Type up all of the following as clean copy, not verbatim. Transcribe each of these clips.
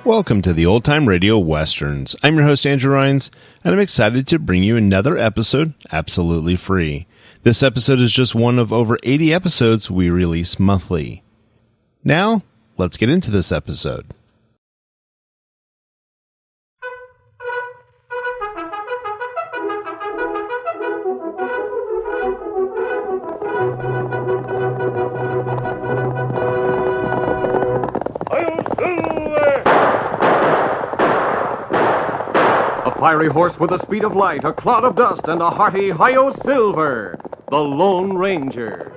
Welcome to the Old Time Radio Westerns. I'm your host, Andrew Rhines, and I'm excited to bring you another episode absolutely free. This episode is just one of over 80 episodes we release monthly. Now, let's get into this episode. Fiery horse with the speed of light, a cloud of dust, and a hearty Hi-Yo Silver, the Lone Ranger.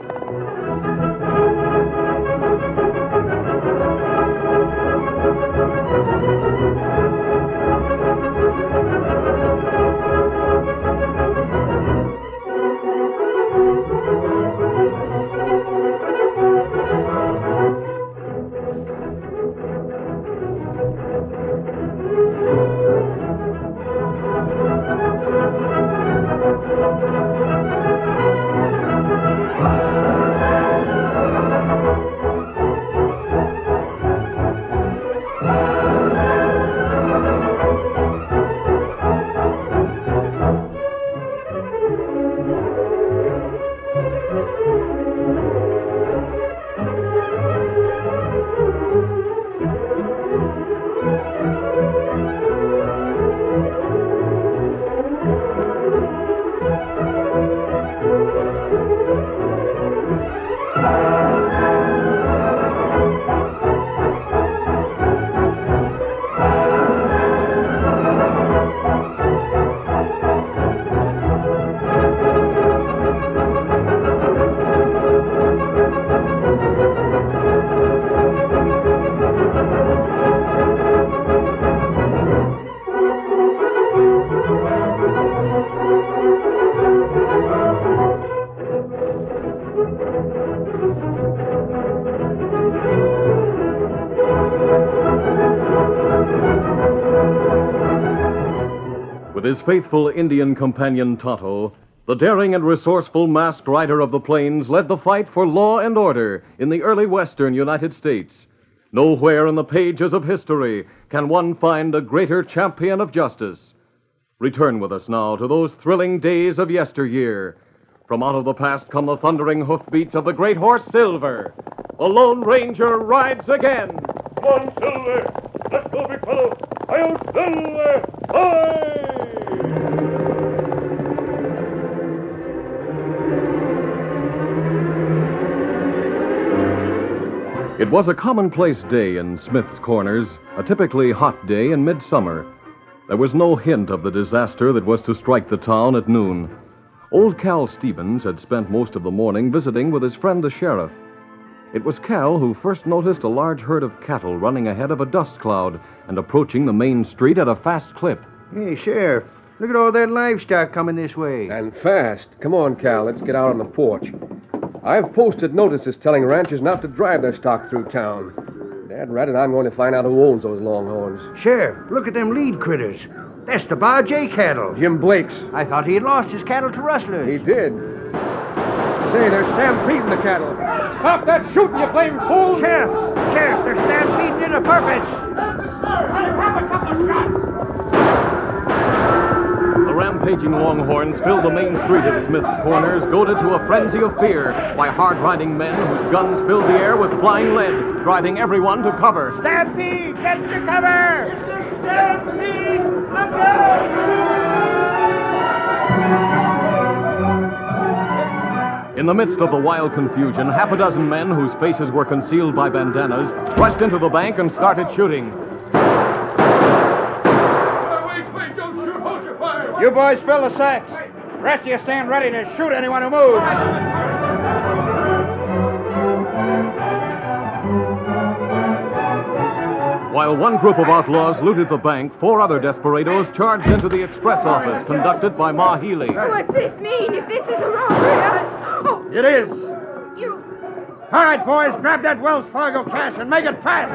His faithful Indian companion Tonto, the daring and resourceful masked rider of the plains, led the fight for law and order in the early western United States. Nowhere in the pages of history can one find a greater champion of justice. Return with us now to those thrilling days of yesteryear. From out of the past come the thundering hoofbeats of the great horse Silver. The Lone Ranger rides again. Come on, Silver! Let's go, big fellow! Hi-Yo, Silver! Hi! It was a commonplace day in Smith's Corners, a typically hot day in midsummer. There was no hint of the disaster that was to strike the town at noon. Old Cal Stevens had spent most of the morning visiting with his friend the sheriff. It was Cal who first noticed a large herd of cattle running ahead of a dust cloud and approaching the main street at a fast clip. Hey, Sheriff, look at all that livestock coming this way. And fast. Come on, Cal, let's get out on the porch. I've posted notices telling ranchers not to drive their stock through town. Dad ratted, I'm going to find out who owns those longhorns. Sheriff, look at them lead critters. That's the Bar J cattle. Jim Blake's. I thought he had lost his cattle to rustlers. He did. Say, they're stampeding the cattle. Stop that shooting, you blame fool! Sheriff, they're stampeding into purpose. I have a couple of shots! The rampaging longhorns filled the main street at Smith's Corners, goaded to a frenzy of fear by hard-riding men whose guns filled the air with flying lead, driving everyone to cover. Stampede, get to cover! Stampede, look out! In the midst of the wild confusion, half a dozen men whose faces were concealed by bandanas rushed into the bank and started shooting. Wait, don't shoot, hold your fire! You boys fill the sacks. The rest of you stand ready to shoot anyone who moves. While one group of outlaws looted the bank, four other desperados charged into the express office conducted by Ma Healy. What's this mean? If this is a robbery, It is. You... All right, boys, grab that Wells Fargo cash and make it fast.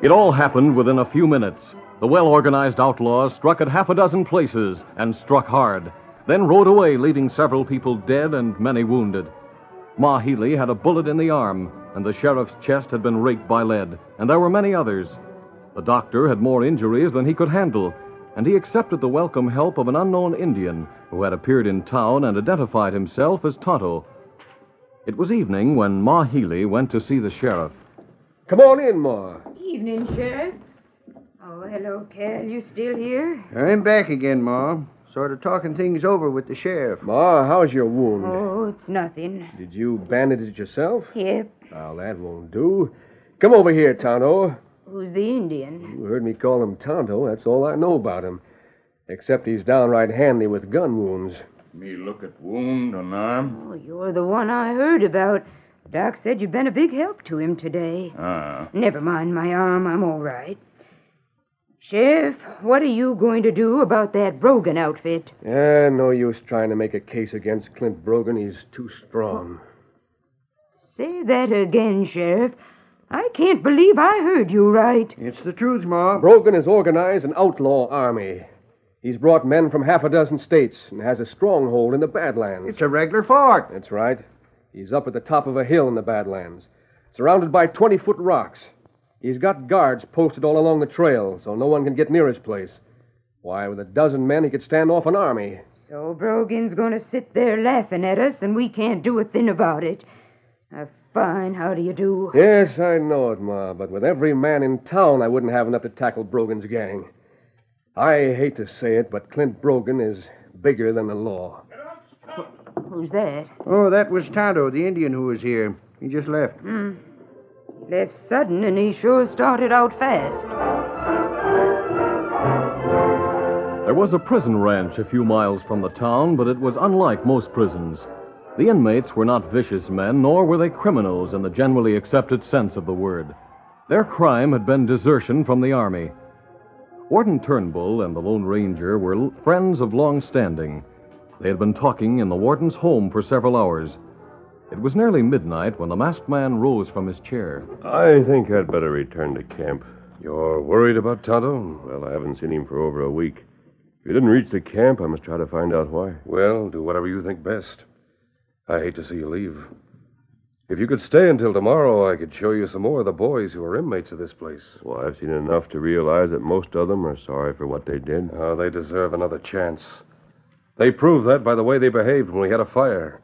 It all happened within a few minutes. The well-organized outlaws struck at half a dozen places and struck hard. then rode away, leaving several people dead and many wounded. Ma Healy had a bullet in the arm, and the sheriff's chest had been raked by lead, and there were many others. The doctor had more injuries than he could handle, and he accepted the welcome help of an unknown Indian who had appeared in town and identified himself as Tonto. It was evening when Ma Healy went to see the sheriff. Come on in, Ma. Evening, Sheriff. Oh, hello, Cal. You still here? I'm back again, Ma. Sort of talking things over with the sheriff. Ma, how's your wound? Oh, it's nothing. Did you bandage it yourself? Yep. Well, that won't do. Come over here, Tonto. Who's the Indian? You heard me call him Tonto. That's all I know about him. Except he's downright handy with gun wounds. Me look at wound on arm. Oh, you're the one I heard about. Doc said you'd been a big help to him today. Ah. Never mind my arm. I'm all right. Sheriff, what are you going to do about that Brogan outfit? No use trying to make a case against Clint Brogan. He's too strong. Say that again, Sheriff. I can't believe I heard you right. It's the truth, Ma. Brogan has organized an outlaw army. He's brought men from half a dozen states and has a stronghold in the Badlands. It's a regular fort. That's right. He's up at the top of a hill in the Badlands, surrounded by 20-foot rocks. He's got guards posted all along the trail, so no one can get near his place. Why, with a dozen men, he could stand off an army. So Brogan's going to sit there laughing at us, and we can't do a thing about it. Fine, how do you do? Yes, I know it, Ma, but with every man in town, I wouldn't have enough to tackle Brogan's gang. I hate to say it, but Clint Brogan is bigger than the law. Who's that? Oh, that was Tonto, the Indian who was here. He just left. Left sudden, and he sure started out fast. There was a prison ranch a few miles from the town, but it was unlike most prisons. The inmates were not vicious men, nor were they criminals in the generally accepted sense of the word. Their crime had been desertion from the Army. Warden Turnbull and the Lone Ranger were friends of long standing. They had been talking in the warden's home for several hours. It was nearly midnight when the masked man rose from his chair. I think I'd better return to camp. You're worried about Tonto? Well, I haven't seen him for over a week. If you didn't reach the camp, I must try to find out why. Well, do whatever you think best. I hate to see you leave. If you could stay until tomorrow, I could show you some more of the boys who are inmates of this place. Well, I've seen enough to realize that most of them are sorry for what they did. Oh, they deserve another chance. They proved that by the way they behaved when we had a fire.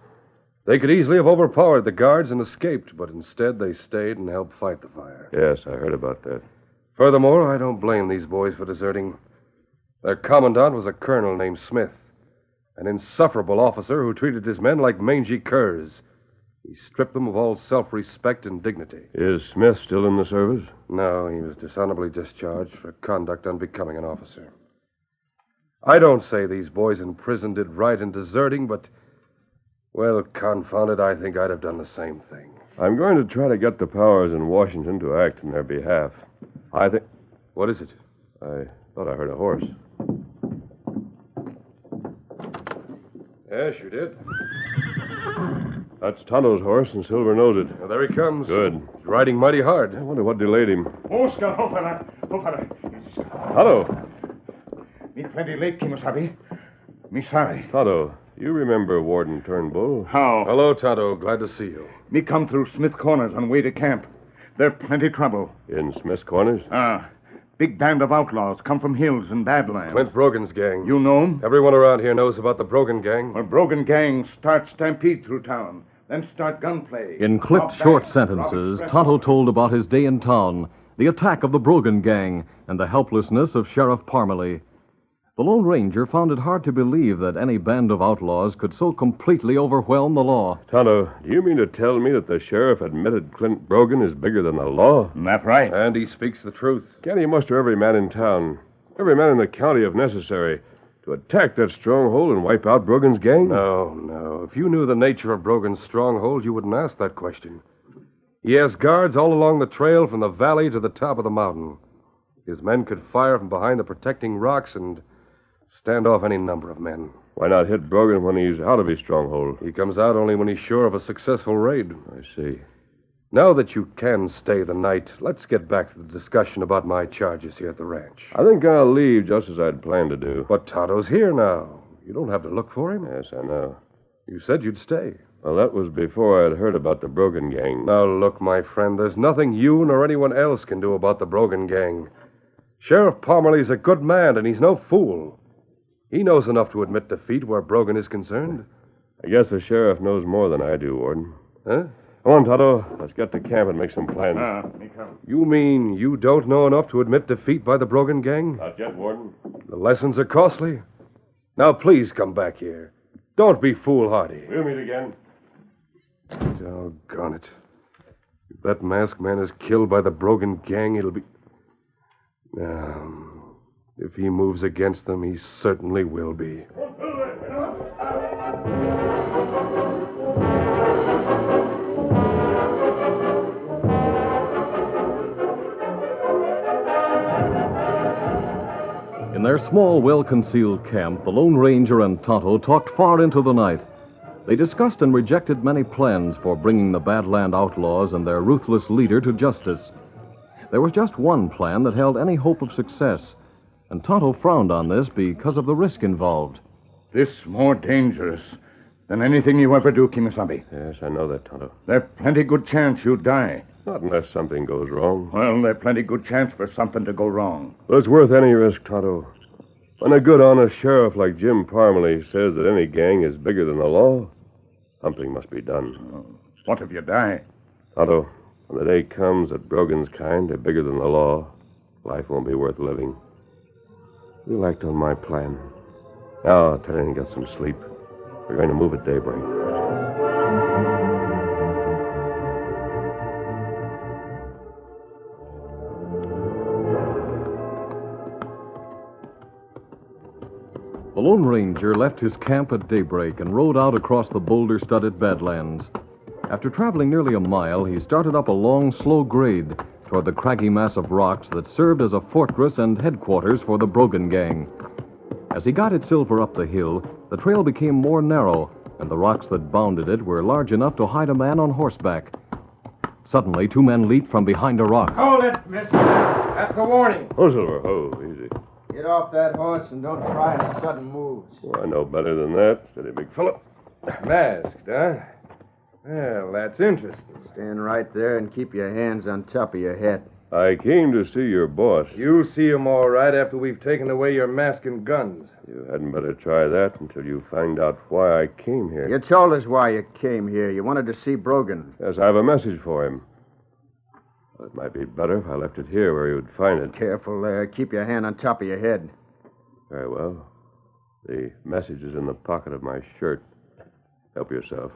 They could easily have overpowered the guards and escaped, but instead they stayed and helped fight the fire. Yes, I heard about that. Furthermore, I don't blame these boys for deserting. Their commandant was a colonel named Smith, an insufferable officer who treated his men like mangy curs. He stripped them of all self-respect and dignity. Is Smith still in the service? No, he was dishonorably discharged for conduct unbecoming an officer. I don't say these boys in prison did right in deserting, but, well, confound it, I think I'd have done the same thing. I'm going to try to get the powers in Washington to act in their behalf. I think... What is it? I thought I heard a horse. Yes, you did. That's Tonto's horse, and Silver knows it. Now, there he comes. Good. He's riding mighty hard. I wonder what delayed him. Oh, Scout, oh, fella. Tonto! Me plenty late, Kimosabe. Me sorry. Tonto, you remember Warden Turnbull? How? Hello, Tonto. Glad to see you. Me come through Smith Corners on way to camp. There plenty trouble. In Smith's Corners? Big band of outlaws come from hills and Badlands. Clint Brogan's gang. You know 'em? Everyone around here knows about the Brogan gang. Well, Brogan gang start stampede through town, then start gunplay. In clipped short sentences, Tonto told about his day in town, the attack of the Brogan gang, and the helplessness of Sheriff Parmalee. The Lone Ranger found it hard to believe that any band of outlaws could so completely overwhelm the law. Tonto, do you mean to tell me that the sheriff admitted Clint Brogan is bigger than the law? That's right. And he speaks the truth. Can't he muster every man in town, every man in the county if necessary, to attack that stronghold and wipe out Brogan's gang? No. If you knew the nature of Brogan's stronghold, you wouldn't ask that question. He has guards all along the trail from the valley to the top of the mountain. His men could fire from behind the protecting rocks and stand off any number of men. Why not hit Brogan when he's out of his stronghold? He comes out only when he's sure of a successful raid. I see. Now that you can stay the night, let's get back to the discussion about my charges here at the ranch. I think I'll leave just as I'd planned to do. But Tonto's here now. You don't have to look for him. Yes, I know. You said you'd stay. Well, that was before I'd heard about the Brogan gang. Now, look, my friend, there's nothing you nor anyone else can do about the Brogan gang. Sheriff Parmley's a good man, and he's no fool. He knows enough to admit defeat where Brogan is concerned. I guess the sheriff knows more than I do, Warden. Huh? Come on, Tonto. Let's get to camp and make some plans. Me come. You mean you don't know enough to admit defeat by the Brogan gang? Not yet, Warden. The lessons are costly. Now, please come back here. Don't be foolhardy. We'll meet again. Doggone it. If that masked man is killed by the Brogan gang, it'll be... if he moves against them, he certainly will be. In their small, well-concealed camp, the Lone Ranger and Tonto talked far into the night. They discussed and rejected many plans for bringing the Badland outlaws and their ruthless leader to justice. There was just one plan that held any hope of success, and Tonto frowned on this because of the risk involved. This more dangerous than anything you ever do, Kimasabi. Yes, I know that, Tonto. There's plenty good chance you die. Not unless something goes wrong. Well, there's plenty good chance for something to go wrong. But it's worth any risk, Tonto. When a good, honest sheriff like Jim Parmley says that any gang is bigger than the law, something must be done. What if you die? Tonto, when the day comes that Brogan's kind are bigger than the law, life won't be worth living. We'll act on my plan. Now, I'll turn in and get some sleep. We're going to move at daybreak. The Lone Ranger left his camp at daybreak and rode out across the boulder-studded Badlands. After traveling nearly a mile, he started up a long, slow grade toward the craggy mass of rocks that served as a fortress and headquarters for the Brogan gang. As he guided Silver up the hill, the trail became more narrow, and the rocks that bounded it were large enough to hide a man on horseback. Suddenly, two men leaped from behind a rock. Hold it, mister. That's a warning. Oh, Silver, oh, easy. Get off that horse and don't try any sudden moves. Well, I know better than that. Steady, big fella. Masked, huh? Well, that's interesting. Stand right there and keep your hands on top of your head. I came to see your boss. You'll see him all right after we've taken away your mask and guns. You hadn't better try that until you find out why I came here. You told us why you came here. You wanted to see Brogan. Yes, I have a message for him. Well, it might be better if I left it here where he would find it. Careful there. Keep your hand on top of your head. Very well. The message is in the pocket of my shirt. Help yourself.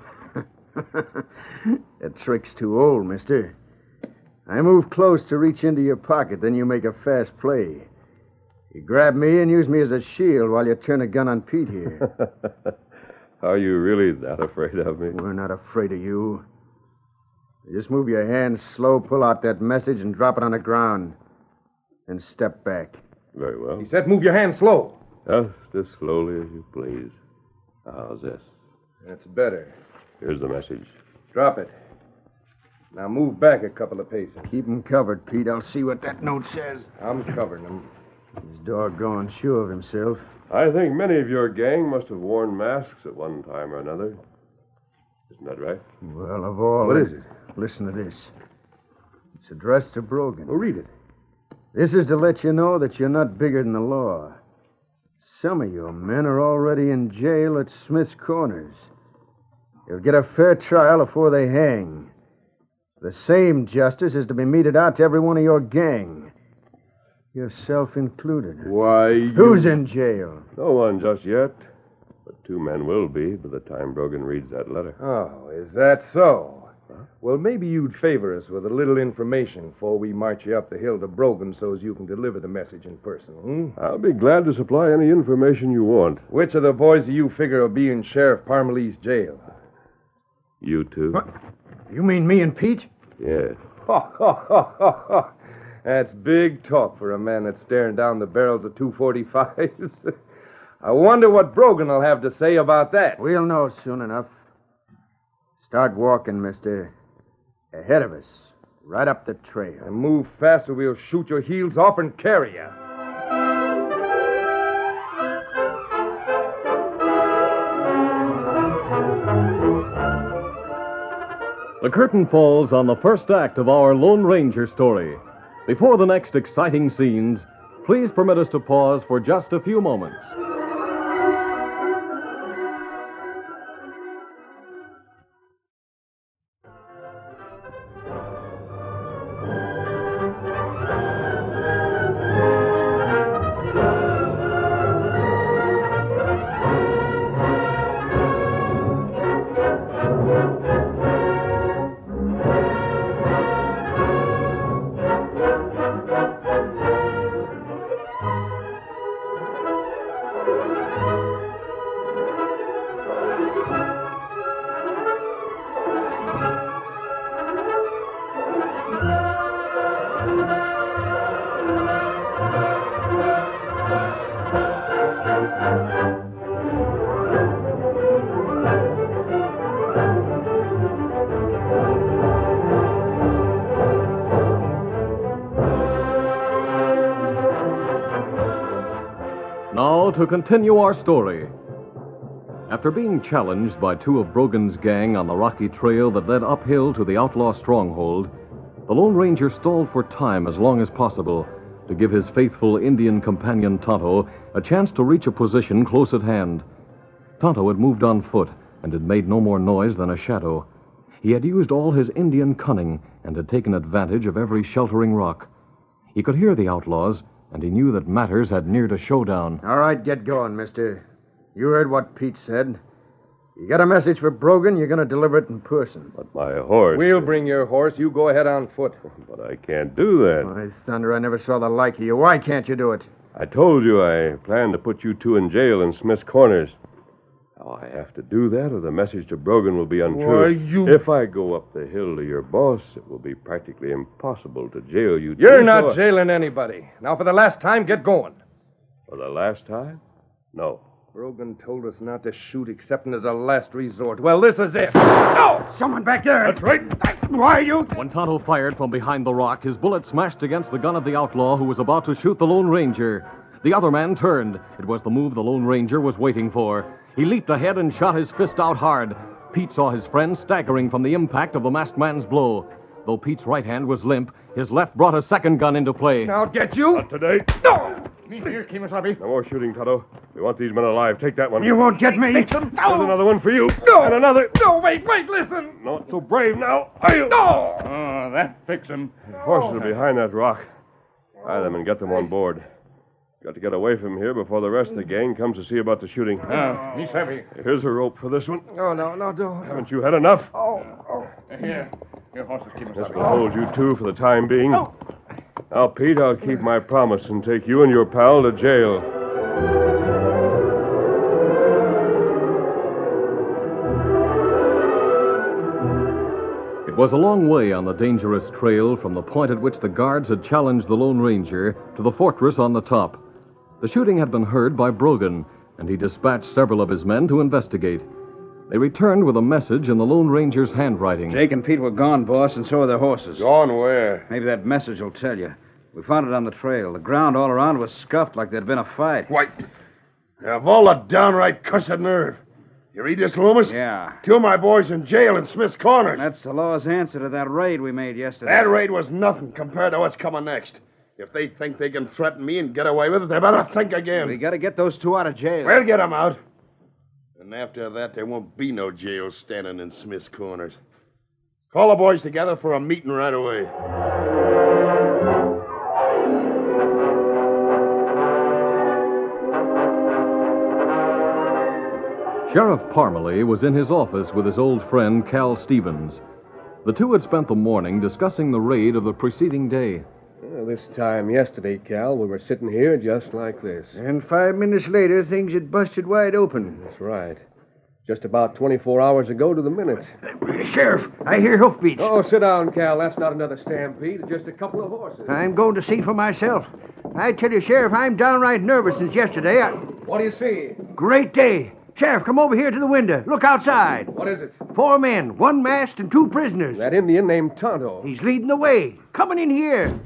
That trick's too old, mister. I move close to reach into your pocket, then you make a fast play. You grab me and use me as a shield while you turn a gun on Pete here. Are you really that afraid of me? We're not afraid of you. You just move your hands slow, pull out that message, and drop it on the ground. Then step back. Very well. He said move your hand slow. Just as slowly as you please. How's this? That's better. Here's the message. Drop it. Now move back a couple of paces. Keep 'em covered, Pete. I'll see what that note says. I'm covering them. He's doggone sure of himself. I think many of your gang must have worn masks at one time or another. Isn't that right? Well, of all... What is it? Listen to this. It's addressed to Brogan. Well, read it. This is to let you know that you're not bigger than the law. Some of your men are already in jail at Smith's Corners. You'll get a fair trial before they hang. The same justice is to be meted out to every one of your gang. Yourself included. Why, Who's in jail? No one just yet. But two men will be by the time Brogan reads that letter. Oh, is that so? Huh? Well, maybe you'd favor us with a little information before we march you up the hill to Brogan so as you can deliver the message in person, I'll be glad to supply any information you want. Which of the boys do you figure will be in Sheriff Parmley's jail? You two? What? You mean me and Pete? Yes. That's big talk for a man that's staring down the barrels of 245s. I wonder what Brogan will have to say about that. We'll know soon enough. Start walking, mister. Ahead of us. Right up the trail. And move fast or we'll shoot your heels off and carry you. The curtain falls on the first act of our Lone Ranger story. Before the next exciting scenes, please permit us to pause for just a few moments. Now, to continue our story. After being challenged by two of Brogan's gang on the rocky trail that led uphill to the outlaw stronghold, the Lone Ranger stalled for time as long as possible to give his faithful Indian companion Tonto a chance to reach a position close at hand. Tonto had moved on foot and had made no more noise than a shadow. He had used all his Indian cunning and had taken advantage of every sheltering rock. He could hear the outlaws, and he knew that matters had neared a showdown. All right, get going, mister. You heard what Pete said. You got a message for Brogan, you're going to deliver it in person. But my horse... We'll bring your horse. You go ahead on foot. But I can't do that. My thunder, I never saw the like of you. Why can't you do it? I told you I planned to put you two in jail in Smith's Corners. Now, I have to do that, or the message to Brogan will be untrue. If I go up the hill to your boss, it will be practically impossible to jail you. You're not jailing anybody. Now, for the last time, get going. For the last time? No. Brogan told us not to shoot except as a last resort. Well, this is it. No! Someone back there. That's right. Why are you... When Tonto fired from behind the rock, his bullet smashed against the gun of the outlaw who was about to shoot the Lone Ranger. The other man turned. It was the move the Lone Ranger was waiting for. He leaped ahead and shot his fist out hard. Pete saw his friend staggering from the impact of the masked man's blow. Though Pete's right hand was limp, his left brought a second gun into play. Now get you. Not today. No! Me here, Kemosabe. No more shooting, Tonto. We want these men alive. Take that one. You won't get me. There's another one for you. No! And another. No, wait, listen. Not so brave now, are you? No! Oh, that fix him. The horses are behind that rock. Tie them and get them on board. Got to get away from here before the rest of the gang comes to see about the shooting. He's heavy. Here's a rope for this one. No, don't. Haven't you had enough? Here. Your horses, This Kemosabe. will hold you two for the time being. Now, Pete, I'll keep my promise and take you and your pal to jail. It was a long way on the dangerous trail from the point at which the guards had challenged the Lone Ranger to the fortress on the top. The shooting had been heard by Brogan, and he dispatched several of his men to investigate. They returned with a message in the Lone Ranger's handwriting. Jake and Pete were gone, boss, and so are their horses. Gone where? Maybe that message will tell you. We found it on the trail. The ground all around was scuffed like there'd been a fight. Why, you have all the downright cussed nerve. You read this, Loomis? Yeah. Two of my boys in jail in Smith's Corners. That's the law's answer to that raid we made yesterday. That raid was nothing compared to what's coming next. If they think they can threaten me and get away with it, they better think again. We gotta get those two out of jail. We'll get them out. And after that, there won't be no jail standing in Smith's Corners. Call the boys together for a meeting right away. Sheriff Parmalee was in his office with his old friend Cal Stevens. The two had spent the morning discussing the raid of the preceding day. Well, this time yesterday, Cal, we were sitting here just like this. And 5 minutes later, things had busted wide open. That's right. Just about 24 hours ago to the minute. Sheriff, I hear hoofbeats. Oh, sit down, Cal. That's not another stampede. It's just a couple of horses. I'm going to see for myself. I tell you, Sheriff, I'm downright nervous since yesterday. What do you see? Great day. Sheriff, come over here to the window. Look outside. What is it? 4 men, 1 masked and 2 prisoners. That Indian named Tonto. He's leading the way. Coming in here.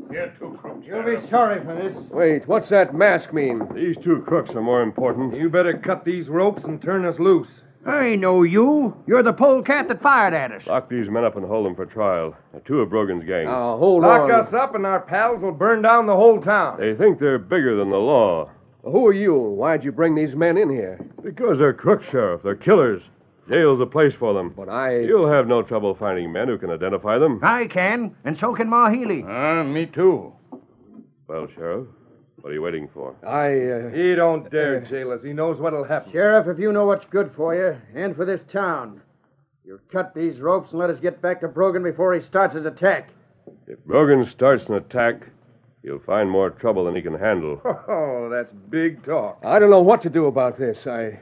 Here, two crooks. You'll be sorry for this. Wait, what's that mask mean? These two crooks are more important. You better cut these ropes and turn us loose. I know you. You're the polecat that fired at us. Lock these men up and hold them for trial. They're two of Brogan's gang. Now, hold Lock on. us up and our pals will burn down the whole town. They think they're bigger than the law. Who are you? Why'd you bring these men in here? Because they're crooks, Sheriff. They're killers. Jail's a place for them. But I... You'll have no trouble finding men who can identify them. I can, and so can Ma Healy. Me too. Well, Sheriff, what are you waiting for? He don't dare jail us. He knows what'll happen. Sheriff, if you know what's good for you and for this town, you'll cut these ropes and let us get back to Brogan before he starts his attack. If Brogan starts an attack, he'll find more trouble than he can handle. Oh, that's big talk. I don't know what to do about this. I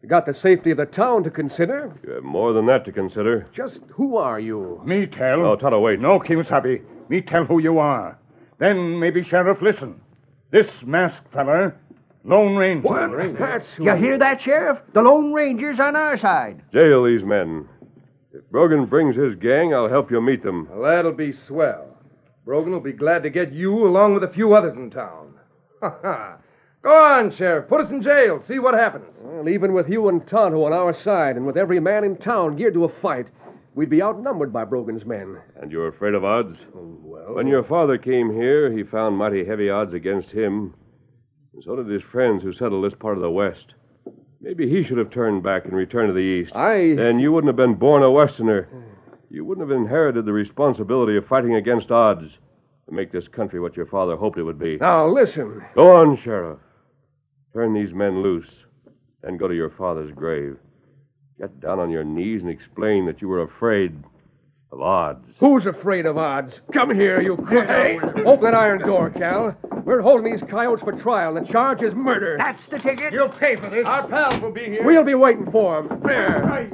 got the safety of the town to consider. You have more than that to consider. Just who are you? Me tell. Oh, Tonto, wait. No, Kimasabi. Me tell who you are. Then maybe, Sheriff, listen. This masked feller, Lone Ranger. What? That's who... You hear that, Sheriff? The Lone Ranger's on our side. Jail these men. If Brogan brings his gang, I'll help you meet them. Well, that'll be swell. Brogan will be glad to get you along with a few others in town. Ha ha. Go on, Sheriff. Put us in jail. See what happens. Well, even with you and Tonto on our side, and with every man in town geared to a fight, we'd be outnumbered by Brogan's men. And you're afraid of odds? Well... When your father came here, he found mighty heavy odds against him. And so did his friends who settled this part of the West. Maybe he should have turned back and returned to the East. Then you wouldn't have been born a Westerner. You wouldn't have inherited the responsibility of fighting against odds to make this country what your father hoped it would be. Now, listen. Go on, Sheriff. Turn these men loose, then go to your father's grave. Get down on your knees and explain that you were afraid of odds. Who's afraid of odds? Come here, you crooks. Hey. Open that iron door, Cal. We're holding these coyotes for trial. The charge is murder. That's the ticket. You'll pay for this. Our pals will be here. We'll be waiting for them. There.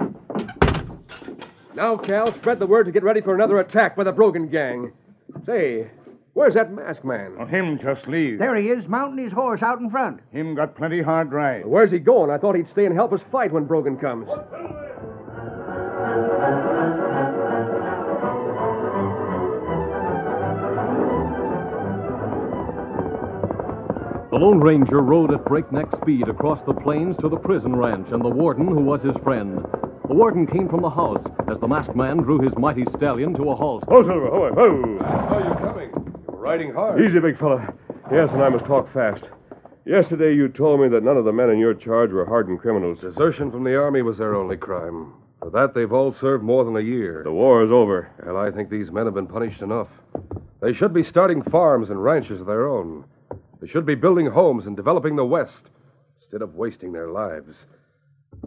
Now, Cal, spread the word to get ready for another attack by the Brogan gang. Say, where's that masked man? Oh, him just leave. There he is, mounting his horse out in front. Him got plenty hard ride. Where's he going? I thought he'd stay and help us fight when Brogan comes. The Lone Ranger rode at breakneck speed across the plains to the prison ranch and the warden who was his friend. The warden came from the house as the masked man drew his mighty stallion to a halt. Ho, Silver, ho, ho. I saw you coming. You were riding hard. Easy, big fella. Yes, and I must talk fast. Yesterday you told me that none of the men in your charge were hardened criminals. Desertion from the Army was their only crime. For that, they've all served more than a year. The war is over. Well, I think these men have been punished enough. They should be starting farms and ranches of their own. They should be building homes and developing the West instead of wasting their lives.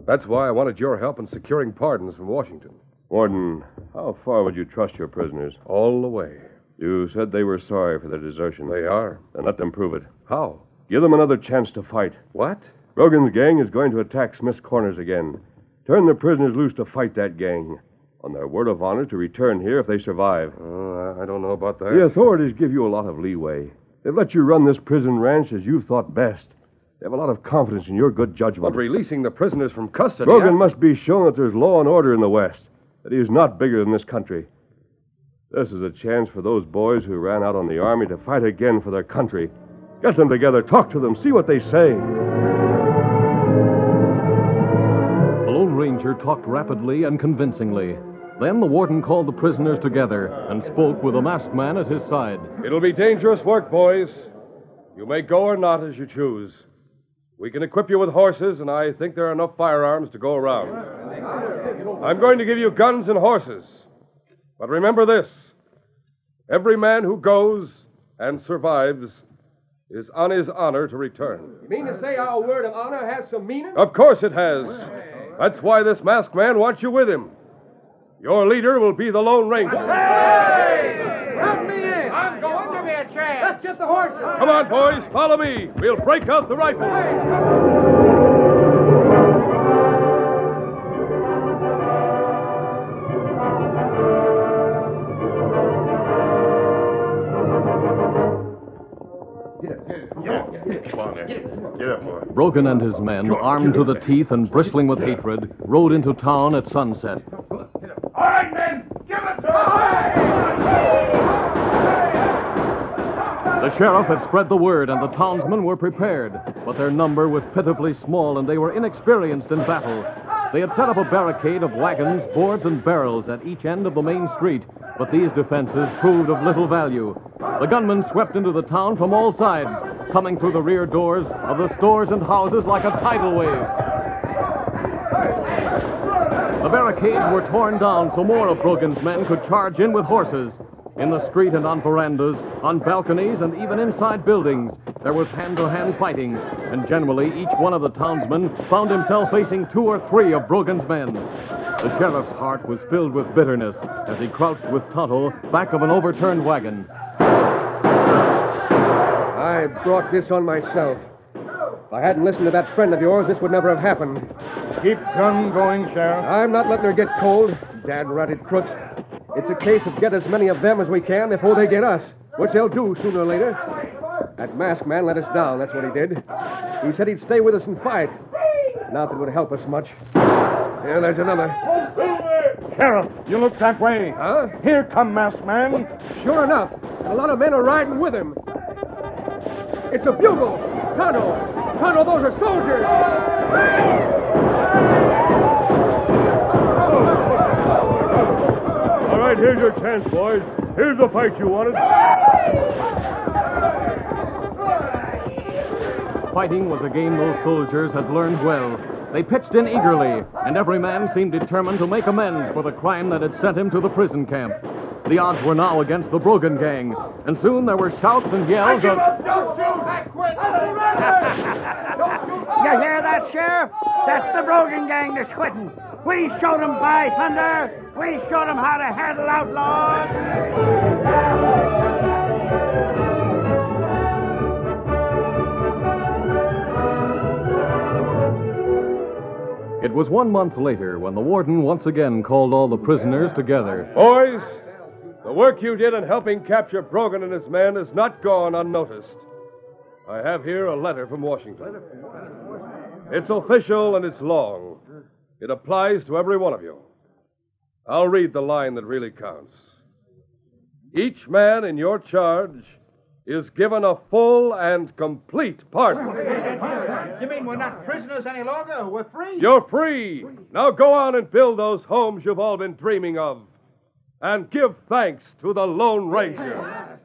That's why I wanted your help in securing pardons from Washington. Warden, how far would you trust your prisoners? All the way. You said they were sorry for their desertion. They are. Then let them prove it. How? Give them another chance to fight. What? Brogan's gang is going to attack Smith's Corners again. Turn the prisoners loose to fight that gang. On their word of honor to return here if they survive. I don't know about that. The authorities give you a lot of leeway. They've let you run this prison ranch as you've thought best. They have a lot of confidence in your good judgment. But releasing the prisoners from custody... Brogan must be shown that there's law and order in the West, that he is not bigger than this country. This is a chance for those boys who ran out on the Army to fight again for their country. Get them together, talk to them, see what they say. The Lone Ranger talked rapidly and convincingly. Then the warden called the prisoners together and spoke with the masked man at his side. It'll be dangerous work, boys. You may go or not as you choose. We can equip you with horses, and I think there are enough firearms to go around. I'm going to give you guns and horses. But remember this. Every man who goes and survives is on his honor to return. You mean to say our word of honor has some meaning? Of course it has. That's why this masked man wants you with him. Your leader will be the Lone Ranger. Hey! Let me in! I'm going. Give me a chance. Let's get the horses. Come on, boys. Follow me. We'll break out the rifles. Come on there. Get up, boy. Brogan and his men, armed to the teeth and bristling with hatred, rode into town at sunset. All right, men. Give it to The sheriff had spread the word, and the townsmen were prepared, but their number was pitifully small, and they were inexperienced in battle. They had set up a barricade of wagons, boards, and barrels at each end of the main street, but these defenses proved of little value. The gunmen swept into the town from all sides, coming through the rear doors of the stores and houses like a tidal wave. The barricades were torn down so more of Brogan's men could charge in with horses. In the street and on verandas, on balconies, and even inside buildings, there was hand-to-hand fighting, and generally each one of the townsmen found himself facing 2 or 3 of Brogan's men. The sheriff's heart was filled with bitterness as he crouched with Tonto back of an overturned wagon. I brought this on myself. If I hadn't listened to that friend of yours, this would never have happened. Keep gun going, Sheriff. I'm not letting her get cold, dad-ratted crooks. It's a case of get as many of them as we can before they get us, which they'll do sooner or later. That masked man let us down, that's what he did. He said he'd stay with us and fight. Not that it would help us much. Here, there's another. Sheriff, you look that way. Huh? Here come masked man. Sure enough, a lot of men are riding with him. It's a bugle. Tonto! Tonto, those are soldiers! All right, here's your chance, boys. Here's the fight you wanted. Fighting was a game those soldiers had learned well. They pitched in eagerly, and every man seemed determined to make amends for the crime that had sent him to the prison camp. The odds were now against the Brogan gang, and soon there were shouts and yells of... Don't shoot! I quit! You hear that, Sheriff? That's the Brogan gang that's quitting. We showed them, by thunder! We showed them how to handle outlaws! It was 1 month later when the warden once again called all the prisoners together. Boys, the work you did in helping capture Brogan and his men has not gone unnoticed. I have here a letter from Washington. It's official and it's long. It applies to every one of you. I'll read the line that really counts. Each man in your charge is given a full and complete pardon. You mean we're not prisoners any longer? We're free? You're free. Now go on and build those homes you've all been dreaming of. And give thanks to the Lone Ranger.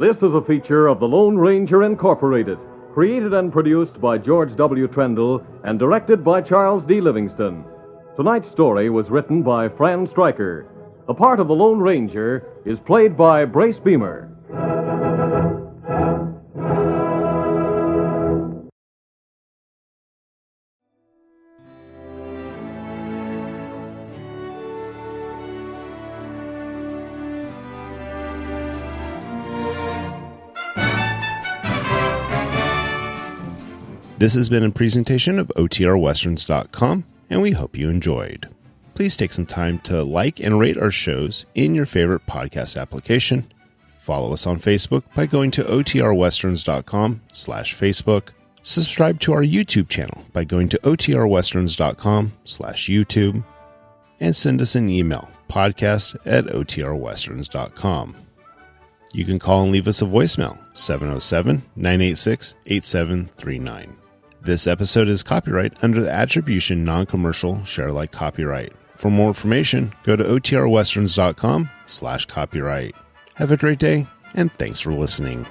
This is a feature of the Lone Ranger Incorporated, created and produced by George W. Trendle and directed by Charles D. Livingston. Tonight's story was written by Fran Stryker. The part of the Lone Ranger is played by Brace Beamer. This has been a presentation of OTRWesterns.com, and we hope you enjoyed. please take some time to like and rate our shows in your favorite podcast application. Follow us on Facebook by going to otrwesterns.com/Facebook. Subscribe to our YouTube channel by going to otrwesterns.com/YouTube. And send us an email, podcast@otrwesterns.com. You can call and leave us a voicemail, 707-986-8739. This episode is copyright under the Attribution Non-Commercial Share Alike copyright. For more information, go to otrwesterns.com/copyright. Have a great day, and thanks for listening.